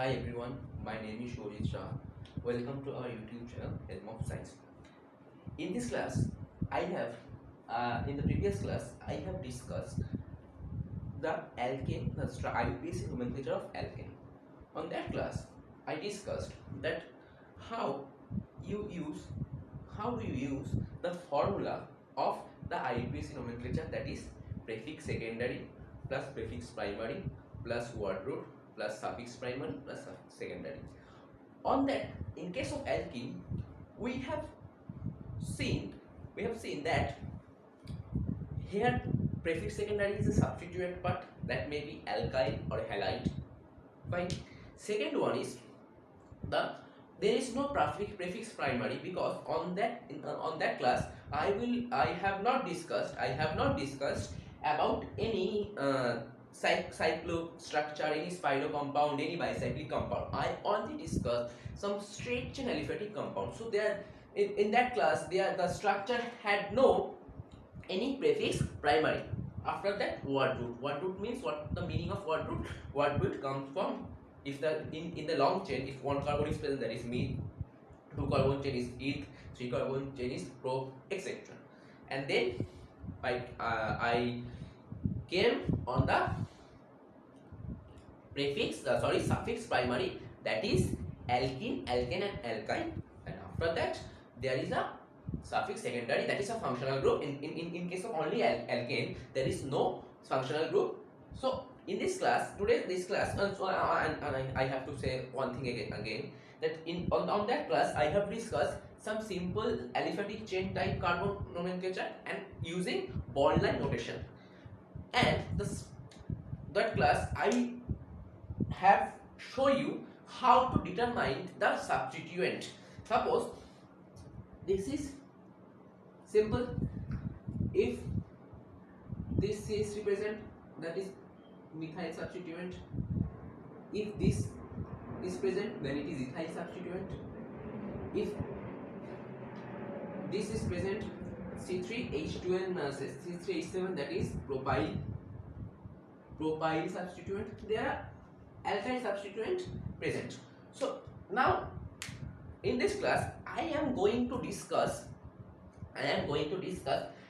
Hi everyone, my name is Shojit Shah. Welcome to our YouTube channel, Helm of Science. In this class, in the previous class, I have discussed the alkane, the IUPAC nomenclature of alkane. On that class, I discussed that how you use, how do you use the formula of the IUPAC nomenclature, that is prefix secondary plus prefix primary plus word root plus suffix primary plus suffix secondary. On that, in case of alkene, we have seen that here prefix secondary is a substituent part, that may be alkyl or halide. Fine. Second one is there is no prefix primary, because on that class I have not discussed about any cyclo structure, any spiro compound, any bicyclic compound. I only discussed some straight chain aliphatic compound. So there in that class the structure had no any prefix primary. After that, word root means, what the meaning of word root? Word root comes from, if the in the long chain, if one carbon is present, that is meth, two carbon chain is eth, three carbon chain is prop, etc. And then I came on the suffix primary, that is alkene, alkane and alkyne, and after that there is a suffix secondary, that is a functional group. In case of only alkane, there is no functional group. So in this class, I have to say one thing again that on that class I have discussed some simple aliphatic chain type carbon nomenclature and using bond line notation. And that class I have show you how to determine the substituent. Suppose this is simple. If this is present, that is methyl substituent. If this is present, then it is ethyl substituent. If this is present, C3H2N C3H7, that is propyl substituent. There are alkyl substituent present. So now in this class I am going to discuss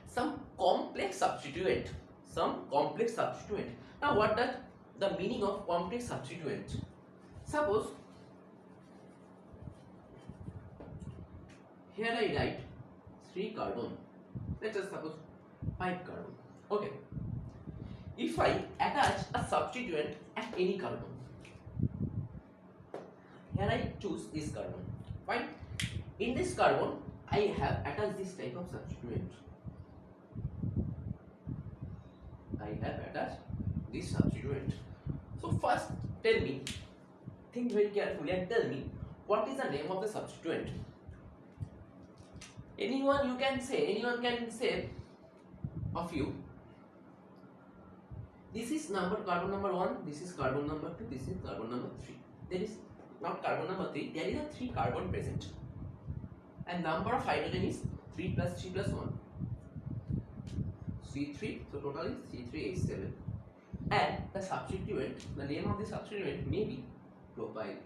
some complex substituent. Now what is the meaning of complex substituent? Suppose here I write 3 carbon, let us suppose 5 carbon. Okay, if I attach a substituent at any carbon, here I choose this carbon. Fine. In this carbon I have attached this type of substituent. So first think very carefully and tell me, what is the name of the substituent? Anyone can say of you. This is carbon number 1, this is carbon number 2, this is carbon number 3. There is not carbon number 3, there is a 3 carbon present, and number of hydrogen is 3 plus 3 plus 1, C3, so total is C3H7, and the substituent, the name of the substituent may be propyl.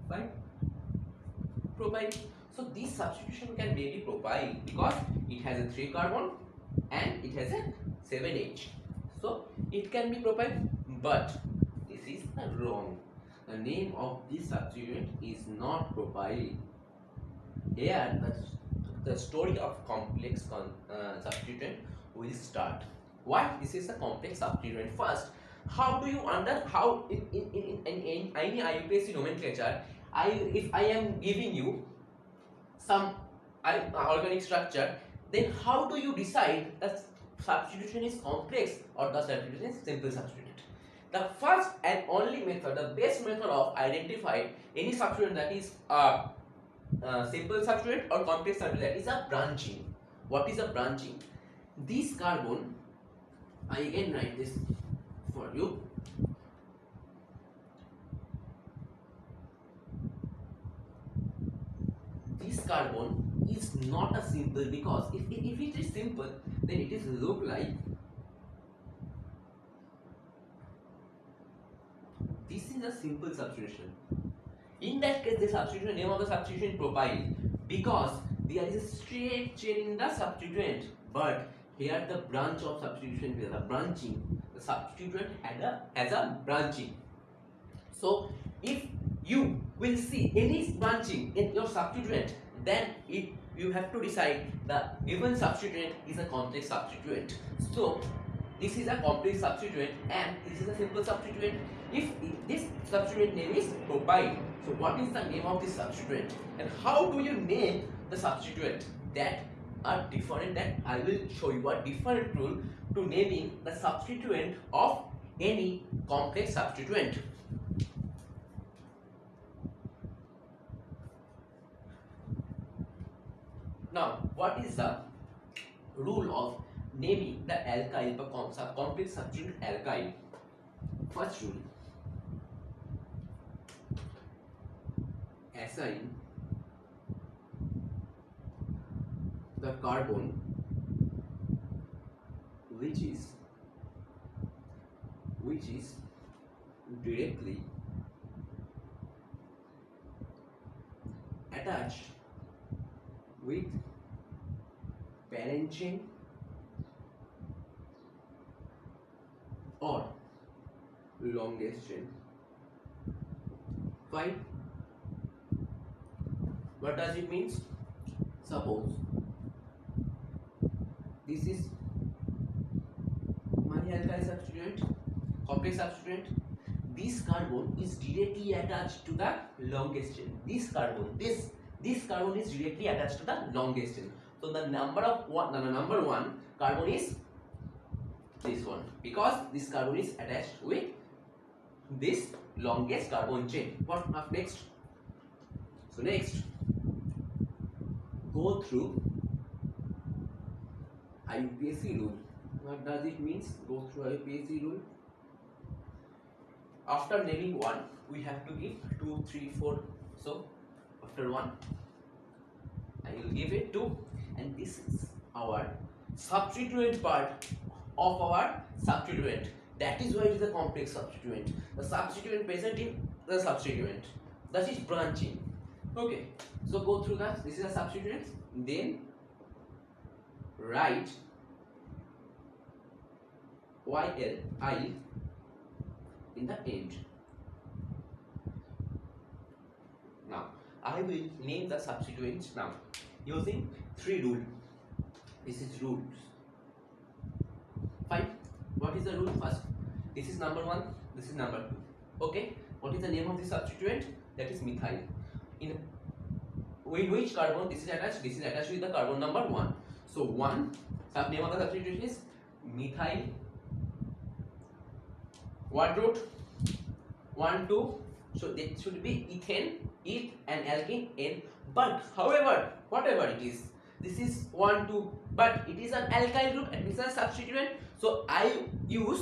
Fine, propyl. So this substitution can be propyl because it has a 3 carbon and it has a 7H, so it can be propyl. But this is wrong. The name of this substituent is not propyl. Here the story of complex substituent will start. Why this is a complex substituent? First, how do you in any IUPAC nomenclature, if I am giving you some organic structure, then how do you decide that substitution is complex or the substitution is simple substituent? The first and only method, the best method of identifying any substituent, that is simple substituent or complex substituent, that is a branching. What is a branching? This carbon, I again write this for you. This carbon is not a simple, because if it is simple, then it is look like this is a simple substitution. In that case, the substitution name of the substitution propyl, because there is a straight chain in the substituent, but here the branch of substitution, the branching, the substituent has a branching. So if you will see any branching in your substituent, then you have to decide the given substituent is a complex substituent. So this is a complex substituent and this is a simple substituent. If this substituent name is propyl, so what is the name of this substituent and how do you name the substituent? That are different, that I will show you a different rule to naming the substituent of any complex substituent. Now, what is the rule of naming the alkyl, the complex substituent alkyl? First rule: assign the carbon which is directly attached with parent chain or longest chain. Fine. What does it mean? Suppose this is my alkyl substituent, complex substituent. This carbon is directly attached to the longest chain. This carbon is directly attached to the longest chain. So the number one carbon is this one, because this carbon is attached with this longest carbon chain. What next? So next, go through IUPAC rule. What does it mean? Go through IUPAC rule. After naming one, we have to give 2, 3, 4. So after 1, I will give it 2, and this is our substituent part of our substituent. That is why it is a complex substituent. The substituent present in the substituent, that is branching. Okay, so go through that. This is a substituent. Then write YLI in the end. Now I will name the substituents now using 3 rules. This is rules. Fine. What is the rule? First, this is number 1, this is number 2. Okay. What is the name of the substituent? That is methyl. In which carbon this is attached? This is attached with the carbon number 1. So 1, name of the substituent is methyl. What root? 1, 2. So it should be ethane, eth and alkene, n. But however, whatever it is, this is 1, 2, but it is an alkyl group and this is a substituent. So I use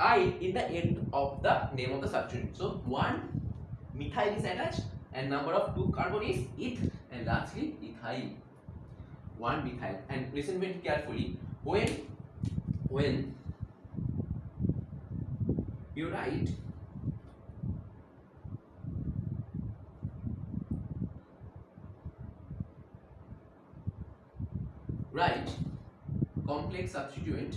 I in the end of the name of the substituent. So 1 methyl is attached and number of 2 carbon is eth and lastly ethyl. 1 methyl. And listen very carefully. When you write complex substituent,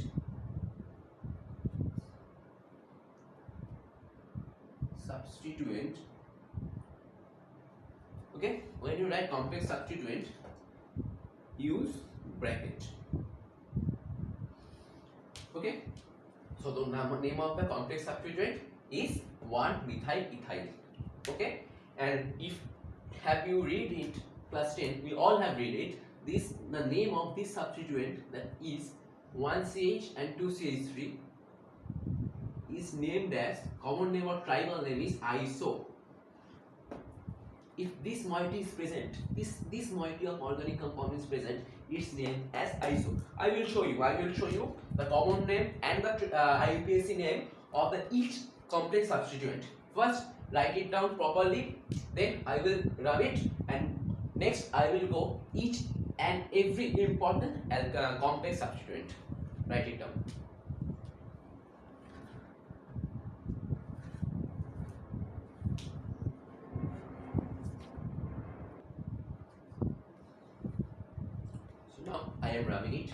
okay, when you write complex substituent, use bracket. Okay, so the name of the complex substituent is 1 methyl ethyl. Okay, and if have you read it class 10, we all have read it. The name of this substituent, that is 1CH and 2CH3, is named as, common name or tribal name is iso. If this moiety is present, this moiety of organic compound is present, it's named as iso. I will show you the common name and the IUPAC name of each complex substituent. First, write it down properly, then I will rub it, and next I will go each and every important complex substituent. Write it down. am rubbing it.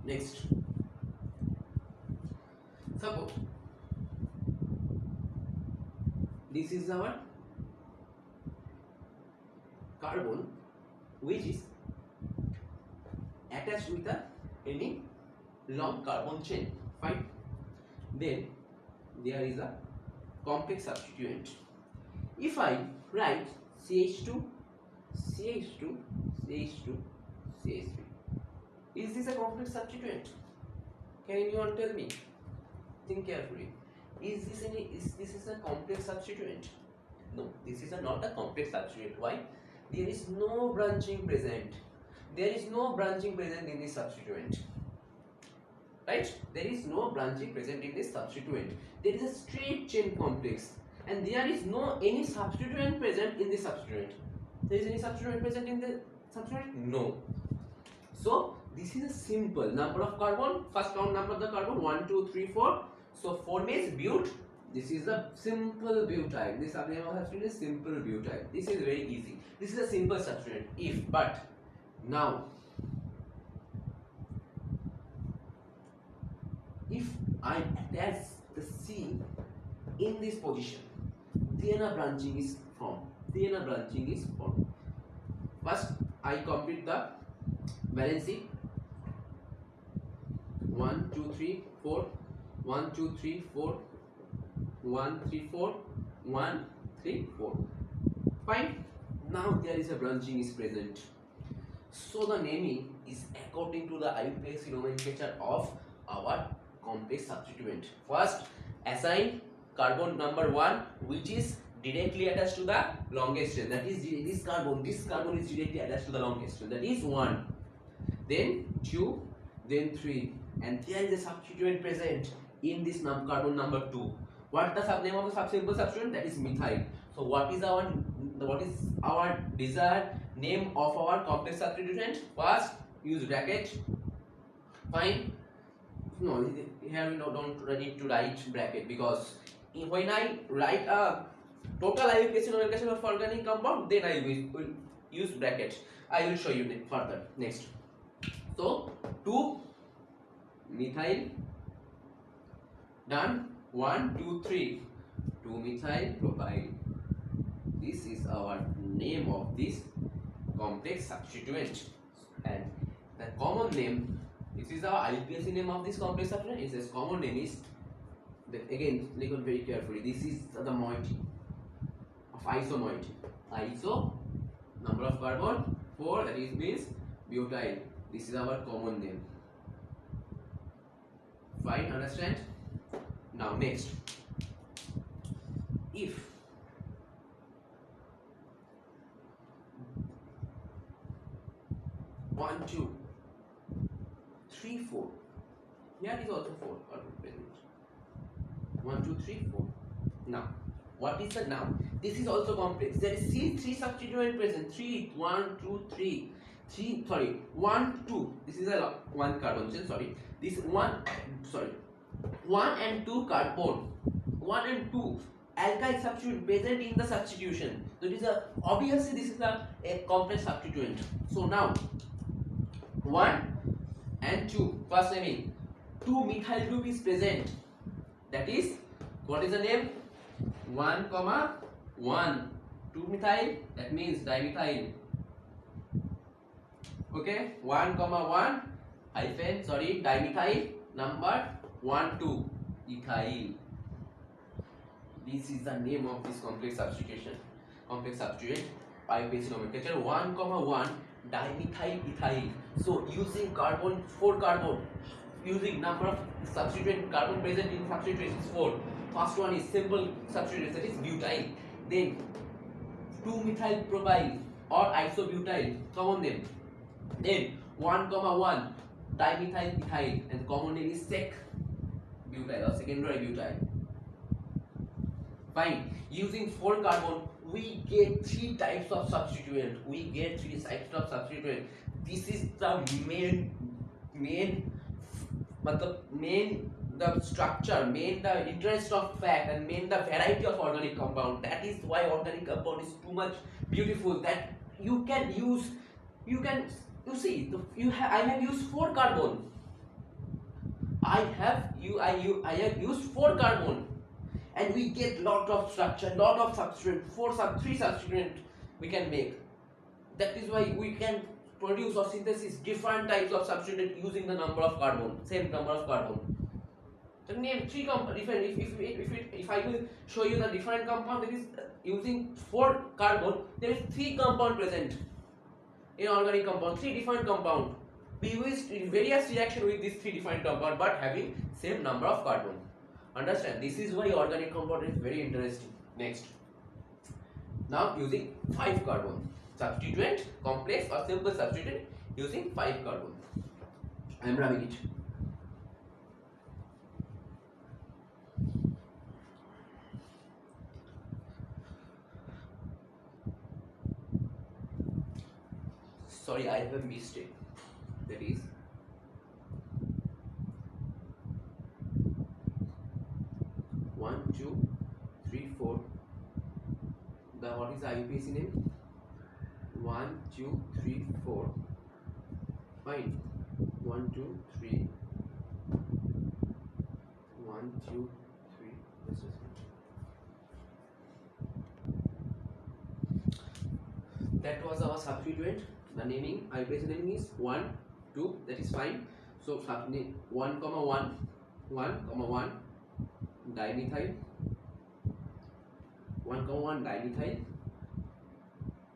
Next, suppose this is our carbon which is attached with any long carbon chain. Fine. Then there is a complex substituent. If I write CH2, CH2, CH2, CH3, is this a complex substituent? Can anyone tell me? Think carefully. Is this a complex substituent? No, this is not a complex substituent. Why? There is no branching present. There is no branching present in this substituent. Right? There is no branching present in this substituent. There is a straight chain complex, and there is no any substituent present in this substituent. There is any substituent present in the substituent? No. So this is a simple number of carbon. First count number of the carbon 1, 2, 3, 4. So 4 means but. This is a simple butyl. This name of substituent is simple butyl. This is very easy. This is a simple substituent. If but now, if I attach the C in this position, then a branching is formed. First, I complete the valency. 1, 2, 3, 4. 1, 2, 3, 4. 1, 3, 4. 1, 3, 4. Fine. Now there is a branching is present. So the naming is according to the IUPAC nomenclature of our complex substituent. First, assign carbon number 1, which is directly attached to the longest chain. That is this carbon is directly attached to the longest chain. That is 1. Then 2, then 3, and there is a substituent present in this carbon number 2. What the name of the simple substituent? That is methyl. So what is our desired name of our complex substituent? First, use bracket. Fine. No, here we don't need to write bracket, because when I write a total IUPAC nomenclature of organic compound, then I will use bracket. I will show you further. Next. So 2 methyl done. 1, 2, 3. 2 methyl propyl. This is our name of this complex substituent, and the common name. This is our IUPAC name of this complex substituent. It says common name is. Again, listen very carefully. This is the moiety of isomoiety. Iso, number of carbon 4. That is means butyl. This is our common name. Fine. Understand? Now next, if one, 2, 3, 4, here is also 4 carbon present. 1, 2, 3, 4. Now, what is the now? This is also complex. There is 3 substituent present. 3, 1, 2, 3. 3, sorry, 1, 2. This is a 1 carbon chain. Sorry, this 1. Sorry. 1 and 2 carbon, 1 and 2 alkyl substituent present in the substitution. So it is obviously this is a complex substituent. So now 1 and 2, first naming 2 methyl group is present. That is, what is the name? 1, 1. 2 methyl, that means dimethyl. Okay, 1, 1 hyphen, sorry, dimethyl number 1, 2 ethyl. This is the name of this complex substituent. IUPAC nomenclature 1, 1 dimethyl ethyl. So using 4 carbon, using number of substituent carbon present in substituent is 4. First one is simple substituent, that is butyl. Then 2 methyl propyl or isobutyl, common name. Then 1, 1 dimethyl ethyl, and common name is sec butyl or secondary butyl. Fine. Using 4 carbon, we get 3 types of substituent. This is the main the structure, main the interest of fact, and main the variety of organic compound. That is why organic compound is too much beautiful that you can use. You see I have used 4 carbon. I have used 4 carbon, and we get lot of structure, lot of substituent, 3 substituent we can make. That is why we can produce or synthesis different types of substituent using the number of carbon, same number of carbon. So name 3 compound. If I will show you the different compound, that is using 4 carbon, there is 3 compound present in organic compound, 3 different compound. We use various reaction with these 3 different compound, but having same number of carbon. Understand? This is why organic compound is very interesting. Next, now using 5 carbon substituent, complex or simple substituent using 5 carbon. I am rubbing it. Sorry, I have a mistake. That is 1, 2, 3, 4. The what is the IUPAC name? 1, 2, 3, 4. Fine. 1, 2, 3. 1, 2, 3. This is it. That was our substituent. The naming, IUPAC naming is 1, 2. That is fine. So 1, 1, 1, dimethyl. 1, 1, dimethyl.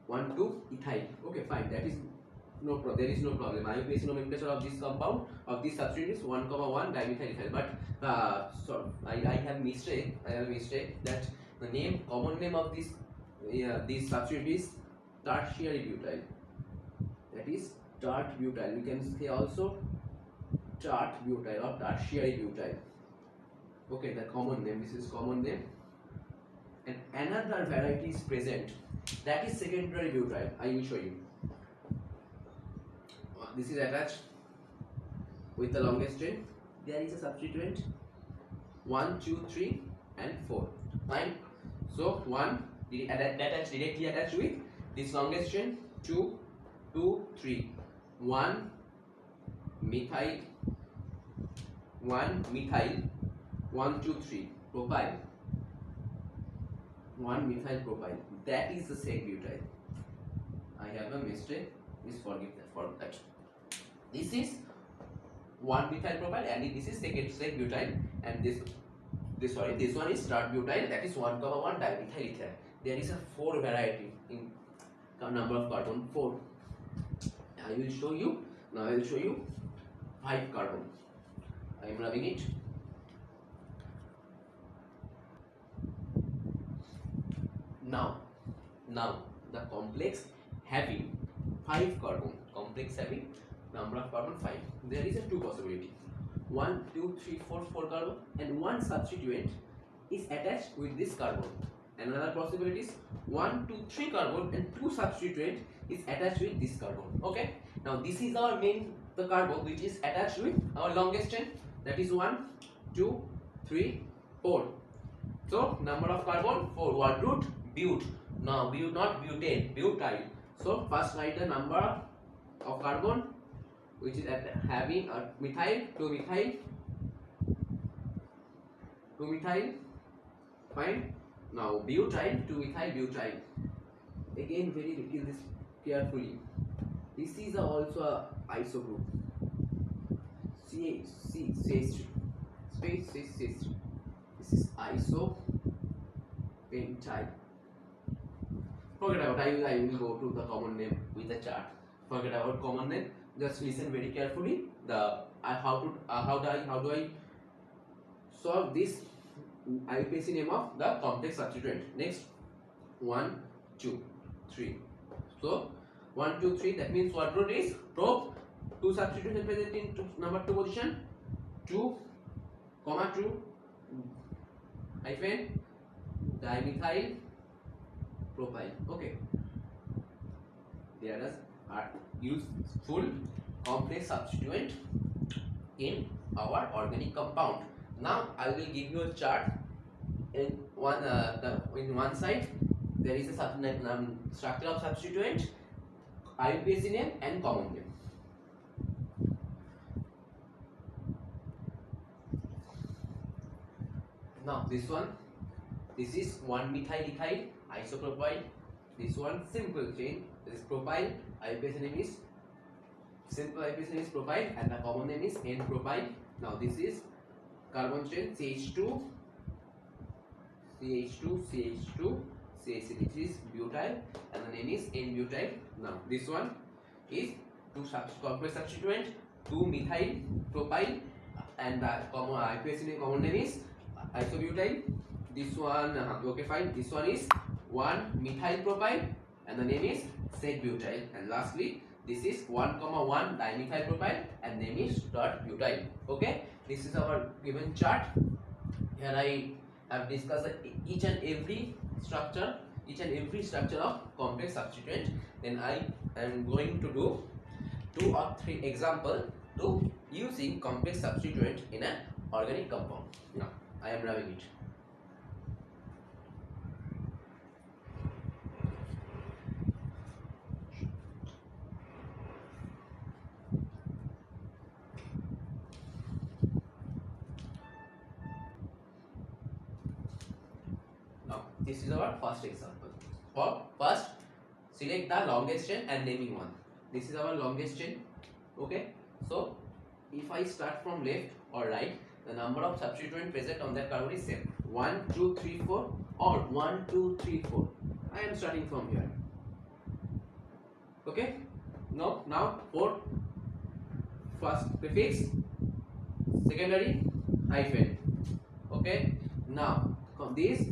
1, 2, ethyl. Okay, fine. That is no problem. There is no problem. IUPAC nomenclature of this compound, of this substituent is 1, 1, dimethyl ethyl. But so I have mistake. That the name, common name of this substituent is tertiary butyl. That is tert butyl. We can say also tert butyl or tertiary butyl. Okay, the common name. This is common name. And another variety is present. That is secondary butyl. I will show you. This is attached with the longest chain. There is a substituent 1, 2, 3, and 4. Fine. So 1 directly attached with this longest chain. 2, 2, 3. 1 methyl. 1 methyl. 1, 2, 3. Propyl. 1 methyl propyl. That is the sec butyl. I have a mistake. Please forgive that for that. This is 1 methyl propyl and this is sec butyl, and this one is tert butyl. That is 1, 1 dimethyl ether. There is a 4 variety in number of carbon 4. I will show you. Now I will show you 5 carbon. I am rubbing it. Now the complex having 5 carbon, complex having number of carbon 5. There is a 2 possibility. 1, 2, 3, 4, 4 carbon, and 1 substituent is attached with this carbon. Another possibility is 1, 2, 3 carbon and 2 substituent is attached with this carbon. Okay. Now this is our main the carbon which is attached with our longest chain. That is 1, 2, 3, 4. So number of carbon 4. What root? But. Now not butane, butyl. So first write the number of carbon which is having a methyl, 2 methyl, fine. Now butyl, 2 methyl butyl. Again, very little this carefully. This is also a iso group. CH3. This is iso pentyl. Forget about. I will go to the common name with the chart. Forget about common name. Just listen very carefully. How do I solve this IUPAC name of the complex substituent? Next, 1, 2, 3. So 1, 2, 3. That means what root is probe. 2 substituents present in number 2 position. 2, 2 hyphen dimethyl propyl. Okay. There are used full complex substituent in our organic compound. Now I will give you a chart. In one side there is a structure of substituent, IUPAC name and common name. Now this is 1-methyl ethyl isopropyl. This one simple chain. This is propyl. IUPAC name is simple. IUPAC name is propyl and the common name is N-propyl. Now this is carbon chain CH2, CH2, CH. This is butyl and the name is N-butyl. Now this one is complex substituent 2-methyl propyl and the common name is isobutyl. This one okay fine. This one is 1-methyl propyl and the name is sec-butyl. And lastly this is 1,1 dimethyl propyl and name is butyl. Okay, this is our given chart. Here I have discussed each and every structure of complex substituent. Then I am going to do 2 or 3 examples to using complex substituent in an organic compound. Now I am rubbing it. Now this is our first example. For first, select the longest chain and naming one. This is our longest chain. Okay, so if I start from left or right, the number of substituent present on that carbon is same. 1, 2, 3, 4 or 1, 2, 3, 4. I am starting from here. Okay, now for first prefix, secondary hyphen. Okay, now this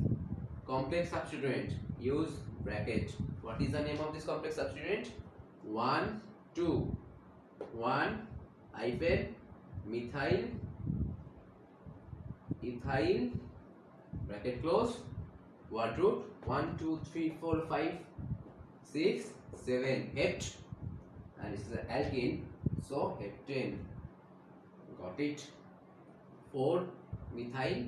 complex substituent, use bracket. What is the name of this complex substituent? 1, 2, 1 hyphen methyl ethyl bracket close, word root 1, 2, 3, 4, 5, 6, 7 hept, and this is an alkene, so heptane. Got it. 4 methyl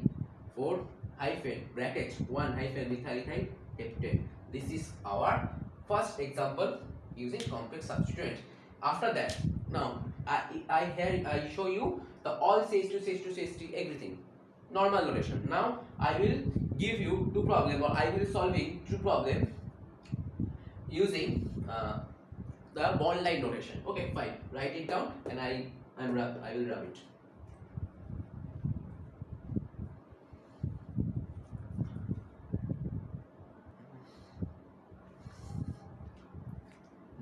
4 hyphen bracket 1 hyphen methyl ethyl heptane. This is our first example using complex substituent. After that, now I show you the all CH2 everything normal notation. Now I will give you 2 problem, or I will solving 2 problem using the bond line notation. Okay, fine. Write it down, and I will rub it.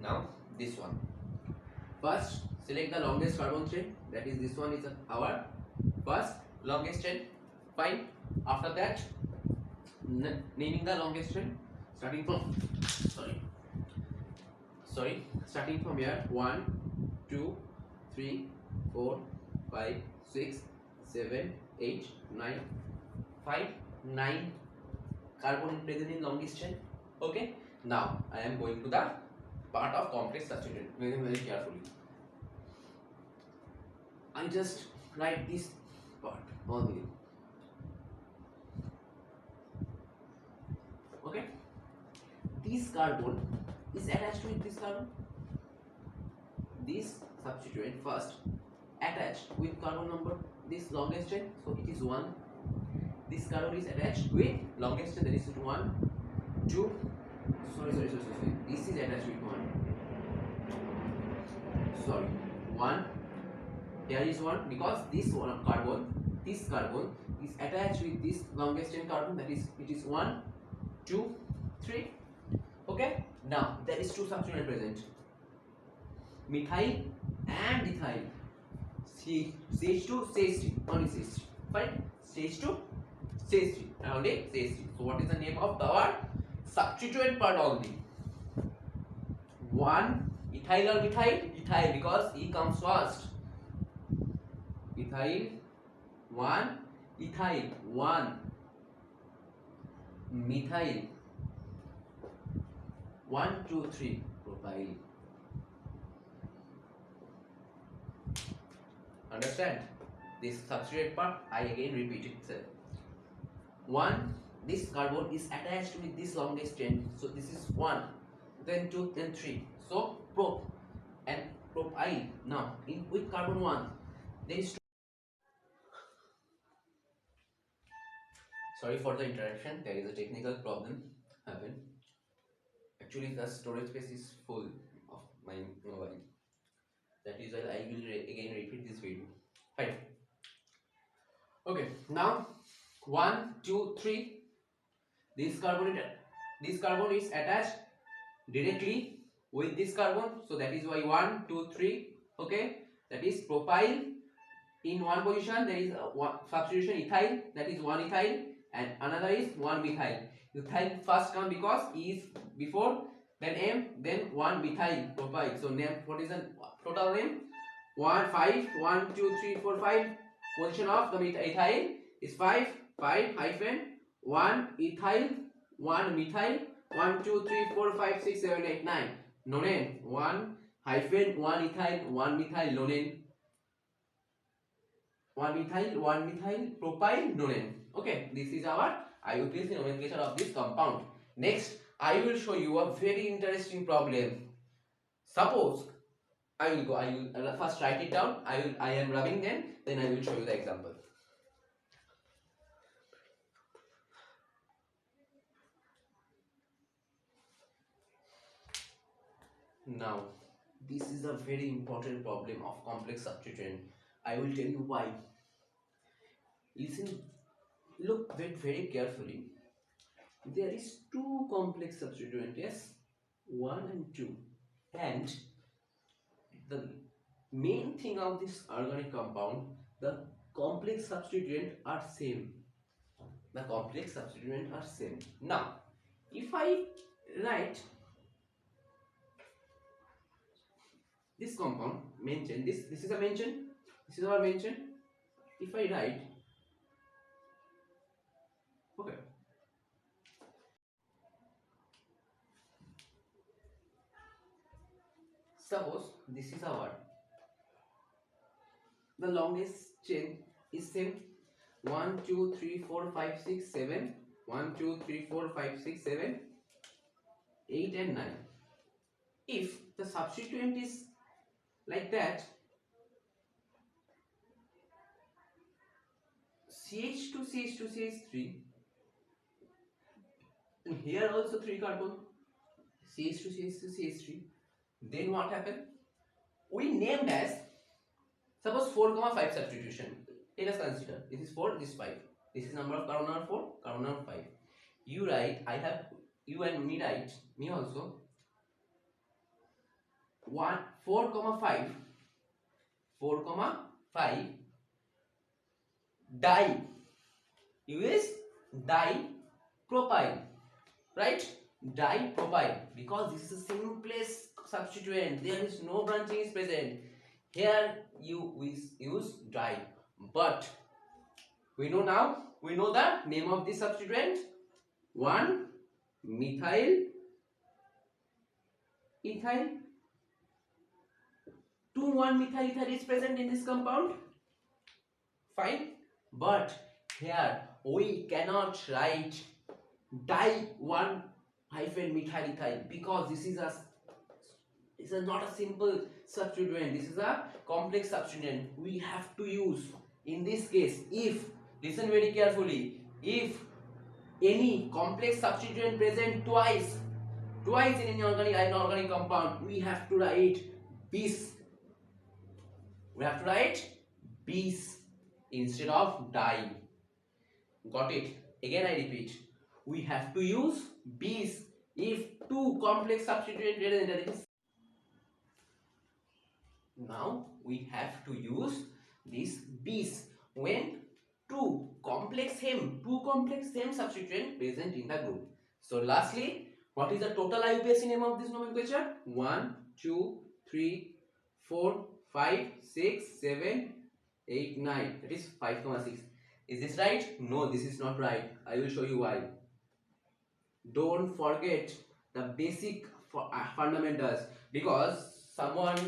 Now this one. First, select the longest carbon chain. That is this one is our first longest chain. Fine. After that, naming the longest chain. Starting from starting from here. 1, 2, 3, 4, 5, 6, 7, 8, 9, 5, 9 carbon present in longest chain. Okay. Now I am going to the part of complex substituent. Very carefully. I just write this part only. Okay. This carbon is attached with this carbon. This substituent first attached with carbon number this longest chain, so it is 1. This carbon is attached with longest chain, that is 1, 2. Sorry. This is attached with 1. Sorry, 1. Here is 1 because this carbon is attached with this longest chain carbon, that is it is 1, 2, 3. Okay. Now there is 2 substituent present, methyl and ethyl. CH2 CH3, only CH3. Fine. CH2 CH3 and only CH3. So what is the name of our substituent part only? 1 ethyl or methyl? Ethyl, because E comes first. Ethyl 1, ethyl 1, methyl 1, 2, 3 propyl. Understand? this substituent part, I again repeat it. One, this carbon is attached with this longest chain, so this is 1, then 2, then 3. So prop and propyl. Now with carbon 1 there is, sorry for the interruption, there is a technical problem happened. Actually the storage space is full of my mobile, that is why I will again repeat this video. Fine. Okay, now 1, 2, 3, this carbon is attached directly with this carbon, so that is why 1, 2, 3. Okay, that is propyl. In one position there is one substitution ethyl, that is 1 ethyl, and another is 1 methyl. Ethyl first come because E is before, then M, then 1 methyl propyl. So name, what is the total name? 1, 5, 1, 2, 3, 4, 5. Position of the ethyl is 5, 5 hyphen 1 ethyl, 1 methyl, 1, 2, 3, 4, 5, 6, 7, 8, 9. Nonane 1 hyphen 1 ethyl, 1 methyl nonane. 1 methyl propyl nonane. Okay, this is our IUPAC nomenclature of this compound. Next, I will show you a very interesting problem. Suppose I will first write it down. I am rubbing them, then I will show you the example. Now, this is a very important problem of complex substituent. I will tell you why. Listen, look very carefully. There is two complex substituents, yes, 1 and 2, and the main thing of this organic compound, the complex substituent are same. The complex substituent are same. Now, if I write this compound, mention this is a mention, this is our mention. If I write, okay, suppose this is our, the longest chain is same, 1, 2, 3, 4, 5, 6, 7, 1, 2, 3, 4, 5, 6, 7, 8 and 9. If the substituent is like that, CH2, CH2, CH3, and here also 3 carbon, CH2, CH2, CH3, then what happened? We named as, suppose 4, 5 substitution. Let us consider, this is 4, this is 5. This is number of carbon number 4, carbon number 5. You write, I have, you and me write, me also, 1, 4, 5, 4, 5, di, U is dipropyl, right? Dipropyl, because this is a simplest substituent, there is no branching is present. Here you use di, but we know now, we know the name of this substituent, 1 methyl ethyl, 2 1 methyl ethyl is present in this compound. Fine, but here we cannot write di 1 hyphen methyl ethyl because this is not a simple substituent, this is a complex substituent. We have to use, in this case, if, listen very carefully, if any complex substituent present twice in an organic compound, we have to write bis. We have to write bis instead of di. Got it? Again I repeat, we have to use bis if two complex substituent present. Now we have to use this bis when two complex same substituent present in the group. So lastly, what is the total IUPAC name of this nomenclature? 1, 2, 3, 4, 5, 6, 7, 8, 9. That is 5, 6. Is this right? No, this is not right. I will show you why. Don't forget the basic fundamentals, because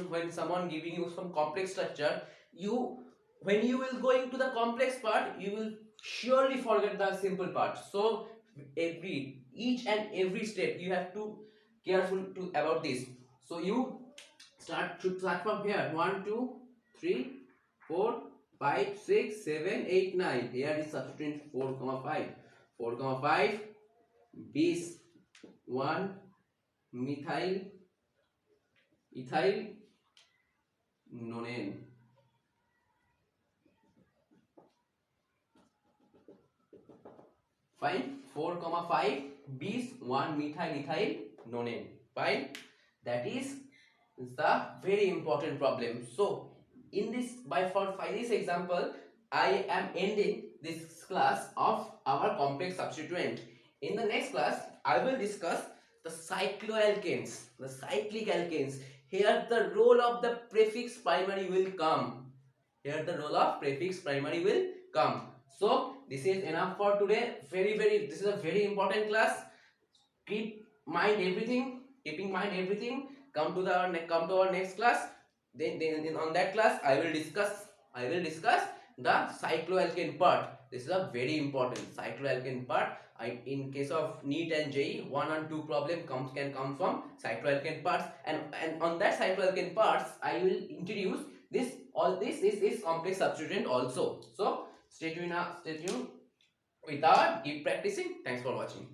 when someone giving you some complex structure, you when you will go into the complex part, you will surely forget the simple part. So each and every step you have to careful to about this. So you start from here. 1 2 3 4 5 6 7 8 9. Here is substituent 4 comma 5. 4 comma 5 bis 1 methyl ethyl nonane. Fine. 4 comma 5 bis 1 methyl ethyl nonane. Fine. That is the very important problem. So in this for this example, I am ending this class of our complex substituent. In the next class, I will discuss the cycloalkanes, the cyclic alkanes. Here the role of the prefix primary will come. Here the role of prefix primary will come. So this is enough for today. This is a very important class. Keep mind everything. Keeping mind everything. Come to our next class. Then on that class I will discuss the cycloalkane part. This is a very important cycloalkane part. In case of NEET and JEE, 1 and 2 problem can come from cycloalkane parts, and on that cycloalkane parts I will introduce this. All this is complex substituent also. So stay tuned with our keep practicing. Thanks for watching.